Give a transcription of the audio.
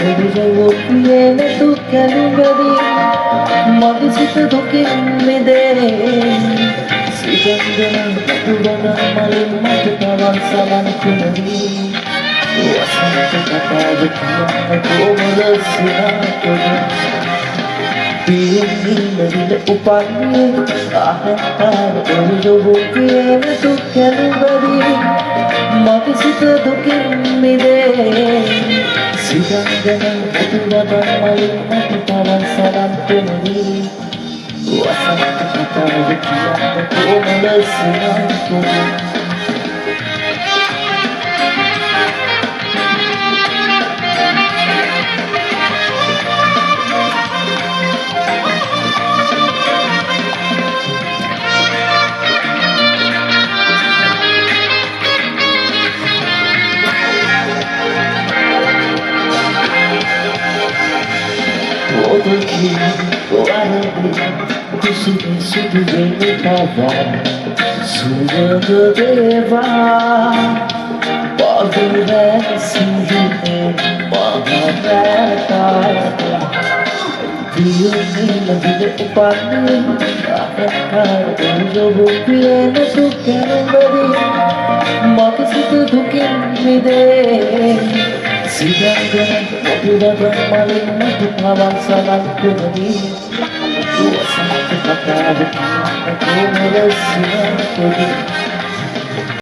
එවිජවුපියේ නැතු කැලුඹදී මගේ සිත දුකින් මිදේ සිතෙන්දන පුබන මලින් මට තවන් සලන් කුණදී වසන්ත කතාව කියන්න කොමද සිනාතොද පියුම්නිල්ලවිල උපන්නේ ආහාර එවිජවුපියේ නැතු කැලුඹදී මගේ සිත දුකින් මිදේ සිතෙන්දන පුබන මලින් මට තවන් සලන් කුණදී වසන්ත කතාව කියන්න කොමද සිනාතොද Sudadeva Pagavasindhe Mahavata Piyunilavile upanni Ahakara Ujavupiye Natu Karumbadi Makasita dukin mide Sidangana Mopudada Malin Matu Pavan Salan Kunadi Wasanta Katavu Kiyana Komala Sinatodi